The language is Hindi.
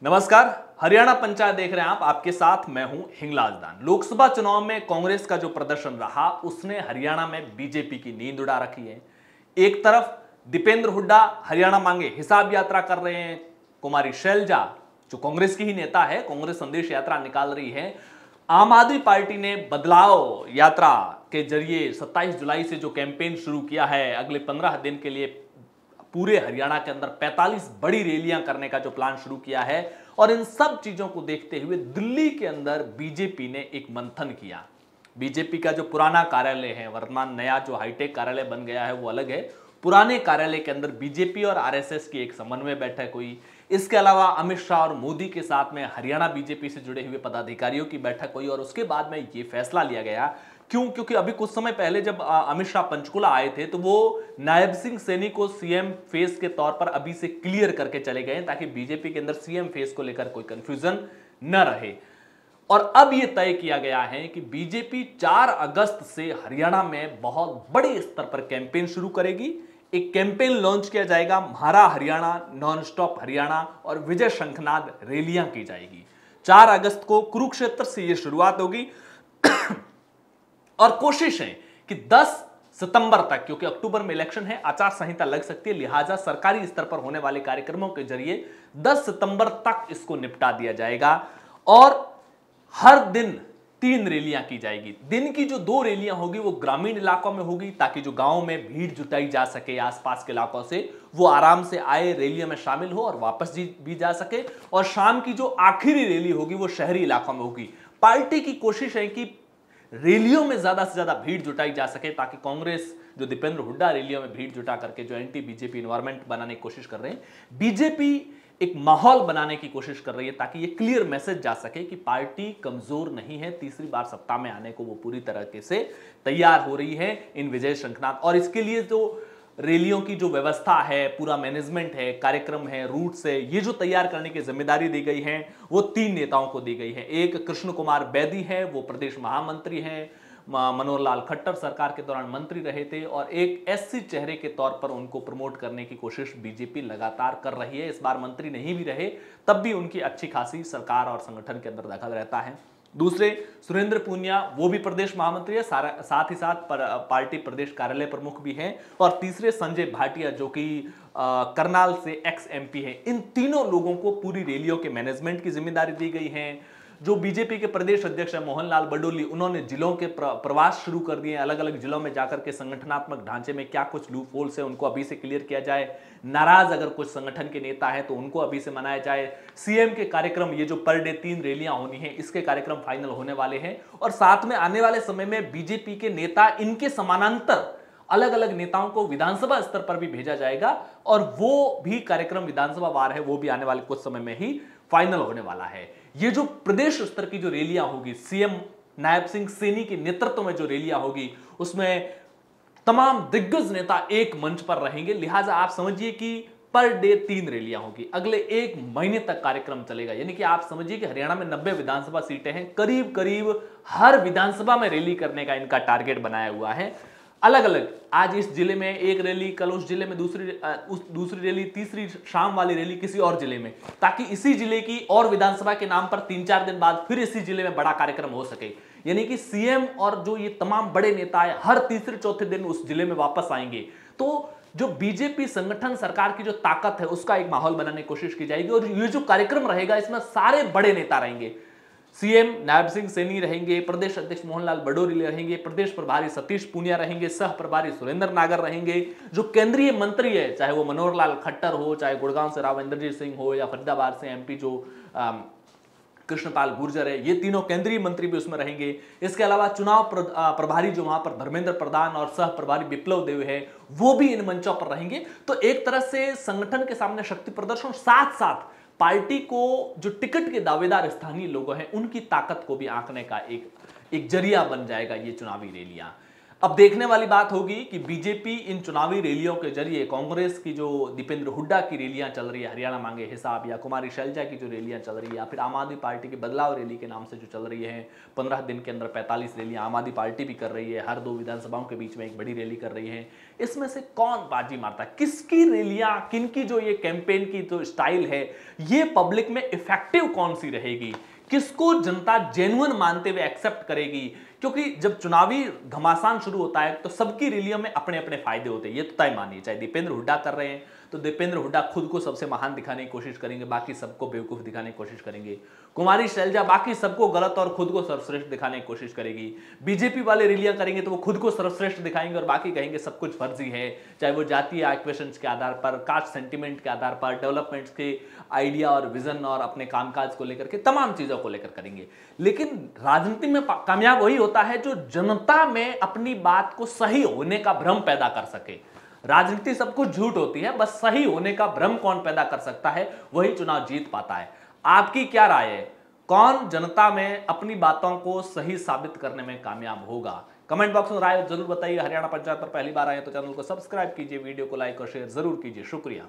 नमस्कार, हरियाणा पंचायत देख रहे हैं आप। आपके साथ मैं हूं हिंगलाज दान। लोकसभा चुनाव में कांग्रेस का जो प्रदर्शन रहा उसने हरियाणा में बीजेपी की नींद उड़ा रखी है। एक तरफ दीपेंद्र हुड्डा हरियाणा मांगे हिसाब यात्रा कर रहे हैं, कुमारी शैलजा जो कांग्रेस की ही नेता है कांग्रेस संदेश यात्रा निकाल रही है। आम आदमी पार्टी ने बदलाव यात्रा के जरिए 27 जुलाई से जो कैंपेन शुरू किया है, अगले 15 दिन के लिए पूरे हरियाणा के अंदर 45 बड़ी रैलियां करने का जो प्लान शुरू किया है, और इन सब चीजों को देखते हुए दिल्ली के अंदर बीजेपी ने एक मंथन किया। बीजेपी का जो पुराना कार्यालय है, वर्तमान नया जो हाईटेक कार्यालय बन गया है वो अलग है। पुराने कार्यालय के अंदर बीजेपी और आरएसएस की एक समन्वय बैठक हुई। इसके अलावा अमित शाह और मोदी के साथ में हरियाणा बीजेपी से जुड़े हुए पदाधिकारियों की बैठक हुई और उसके बाद में ये फैसला लिया गया। क्योंकि अभी कुछ समय पहले जब अमित शाह पंचकुला आए थे तो वो नायब सिंह सैनी को सीएम फेस के तौर पर अभी से क्लियर करके चले गए ताकि बीजेपी के अंदर सीएम फेस को लेकर कोई कंफ्यूजन न रहे। और अब यह तय किया गया है कि बीजेपी 4 अगस्त से हरियाणा में बहुत बड़े स्तर पर कैंपेन शुरू करेगी। एक कैंपेन लॉन्च किया जाएगा, म्हारा हरियाणा, नॉन स्टॉप हरियाणा, और विजय शंखनाद रैलियां की जाएगी। 4 अगस्त को कुरुक्षेत्र से यह शुरुआत होगी और कोशिश है कि 10 सितंबर तक, क्योंकि अक्टूबर में इलेक्शन है, आचार संहिता लग सकती है, लिहाजा सरकारी स्तर पर होने वाले कार्यक्रमों के जरिए 10 सितंबर तक इसको निपटा दिया जाएगा। और हर दिन 3 रैलियां की जाएगी। दिन की जो 2 रैलियां होगी वो ग्रामीण इलाकों में होगी ताकि जो गांव में भीड़ जुटाई जा सके आसपास के इलाकों से, वो आराम से आए, रैलियों में शामिल हो और वापस भी जा सके। और शाम की जो आखिरी रैली होगी वो शहरी इलाकों में होगी। पार्टी की कोशिश है कि रैलियों में ज्यादा से ज्यादा भीड़ जुटाई जा सके ताकि कांग्रेस जो दीपेंद्र हुड्डा रैलियों में भीड़ जुटा करके जो एंटी बीजेपी एनवायरमेंट बनाने की कोशिश कर रहे हैं, बीजेपी एक माहौल बनाने की कोशिश कर रही है ताकि ये क्लियर मैसेज जा सके कि पार्टी कमजोर नहीं है, तीसरी बार सत्ता में आने को वो पूरी तरीके से तैयार हो रही है इन विजय शंखनाद। और इसके लिए जो रैलियों की जो व्यवस्था है, पूरा मैनेजमेंट है, कार्यक्रम है, रूट्स है, ये जो तैयार करने की जिम्मेदारी दी गई है वो 3 नेताओं को दी गई है। एक कृष्ण कुमार बेदी है, वो प्रदेश महामंत्री हैं, मनोहर लाल खट्टर सरकार के दौरान मंत्री रहे थे, और एक एससी चेहरे के तौर पर उनको प्रमोट करने की कोशिश बीजेपी लगातार कर रही है। इस बार मंत्री नहीं भी रहे तब भी उनकी अच्छी खासी सरकार और संगठन के अंदर दखल रहता है। दूसरे सुरेंद्र पूनिया, वो भी प्रदेश महामंत्री है, साथ ही साथ पार्टी प्रदेश कार्यालय प्रमुख भी हैं। और तीसरे संजय भाटिया जो कि करनाल से एक्स एमपी है। इन तीनों लोगों को पूरी रैलियों के मैनेजमेंट की जिम्मेदारी दी गई है। जो बीजेपी के प्रदेश अध्यक्ष है मोहन लाल बडोली, उन्होंने जिलों के प्रवास शुरू कर दिए। अलग अलग जिलों में जाकर के संगठनात्मक ढांचे में क्या कुछ लूप होल्स है उनको अभी से क्लियर किया जाए। नाराज अगर कुछ संगठन के नेता है तो उनको अभी से मनाया जाए। सीएम के कार्यक्रम, ये जो पर डे 3 रैलियां होनी है, इसके कार्यक्रम फाइनल होने वाले हैं। और साथ में आने वाले समय में बीजेपी के नेता, इनके समानांतर अलग अलग नेताओं को विधानसभा स्तर पर भी भेजा जाएगा और वो भी कार्यक्रम विधानसभा वार है, वो भी आने वाले कुछ समय में ही फाइनल होने वाला है। ये जो प्रदेश स्तर की जो रैलियां होगी, सीएम नायब सिंह सैनी के नेतृत्व में जो रैलियां होगी, उसमें तमाम दिग्गज नेता एक मंच पर रहेंगे। लिहाजा आप समझिए कि पर डे 3 रैलियां होगी, अगले 1 महीने तक कार्यक्रम चलेगा। यानी कि आप समझिए कि हरियाणा में 90 विधानसभा सीटें हैं, करीब करीब हर विधानसभा में रैली करने का इनका टारगेट बनाया हुआ है। अलग अलग, आज इस जिले में एक रैली, कल उस जिले में दूसरी रैली, तीसरी शाम वाली रैली किसी और जिले में, ताकि इसी जिले की और विधानसभा के नाम पर 3-4 दिन बाद फिर इसी जिले में बड़ा कार्यक्रम हो सके। यानी कि सीएम और जो ये तमाम बड़े नेता है हर तीसरे चौथे दिन उस जिले में वापस आएंगे। तो जो बीजेपी संगठन, सरकार की जो ताकत है, उसका एक माहौल बनाने की कोशिश की जाएगी। और ये जो कार्यक्रम रहेगा इसमें सारे बड़े नेता रहेंगे। सीएम नायब सिंह सैनी रहेंगे, प्रदेश अध्यक्ष मोहनलाल बडोली रहेंगे, प्रदेश प्रभारी सतीश पूनिया रहेंगे, सह प्रभारी सुरेंद्र नागर रहेंगे। जो केंद्रीय मंत्री है, चाहे वो मनोहर लाल खट्टर हो, चाहे गुड़गांव से राव इंद्रजीत सिंह हो, या फरीदाबाद से एमपी जो कृष्णपाल गुर्जर है, ये तीनों केंद्रीय मंत्री भी उसमें रहेंगे। इसके अलावा चुनाव प्रभारी जो वहां पर धर्मेंद्र प्रधान और सह प्रभारी विप्लव देव है, वो भी इन मंचों पर रहेंगे। तो एक तरह से संगठन के सामने शक्ति प्रदर्शन, साथ साथ पार्टी को जो टिकट के दावेदार स्थानीय लोग हैं उनकी ताकत को भी आंकने का एक जरिया बन जाएगा ये चुनावी रैलियां। अब देखने वाली बात होगी कि बीजेपी इन चुनावी रैलियों के जरिए कांग्रेस की जो दीपेंद्र हुड्डा की रैलियां चल रही है, हरियाणा मांगे हिसाब, या कुमारी शैलजा की जो रैलियां चल रही है, या फिर आम आदमी पार्टी की बदलाव रैली के नाम से जो चल रही है, 15 दिन के अंदर 45 रैलियां आम आदमी पार्टी भी कर रही है, हर 2 विधानसभाओं के बीच में एक बड़ी रैली कर रही है। इसमें से कौन बाजी मारता है, किसकी रैलियां, किनकी जो ये कैंपेन की जो स्टाइल है, ये पब्लिक में इफेक्टिव कौन सी रहेगी, किसको जनता जेन्युइन मानते हुए एक्सेप्ट करेगी। क्योंकि जब चुनावी घमासान शुरू होता है तो सबकी रैलियों में अपने अपने फायदे होते हैं, ये तो तय मानिए। चाहे दीपेंद्र हुड्डा कर रहे हैं तो दीपेंद्र हुड्डा खुद को सबसे महान दिखाने की कोशिश करेंगे, बाकी सबको बेवकूफ दिखाने की कोशिश करेंगे। कुमारी शैलजा बाकी सबको गलत और खुद को सर्वश्रेष्ठ दिखाने की कोशिश करेगी। बीजेपी वाले रैलियां करेंगे तो वो खुद को सर्वश्रेष्ठ दिखाएंगे और बाकी कहेंगे सब कुछ फर्जी है, चाहे वो जातीय इक्वेशंस के आधार पर, कास्ट सेंटिमेंट के आधार पर, डेवलपमेंट्स के आइडिया और विजन और अपने कामकाज को लेकर के तमाम चीजों को लेकर करेंगे। लेकिन राजनीति में कामयाब वही होता है जो जनता में अपनी बात को सही होने का भ्रम पैदा कर सके। राजनीति सब कुछ झूठ होती है, बस सही होने का भ्रम कौन पैदा कर सकता है वही चुनाव जीत पाता है। आपकी क्या राय है, कौन जनता में अपनी बातों को सही साबित करने में कामयाब होगा? कमेंट बॉक्स में राय जरूर बताइए। हरियाणा पंचायत पर पहली बार आए तो चैनल को सब्सक्राइब कीजिए, वीडियो को लाइक और शेयर जरूर कीजिए। शुक्रिया।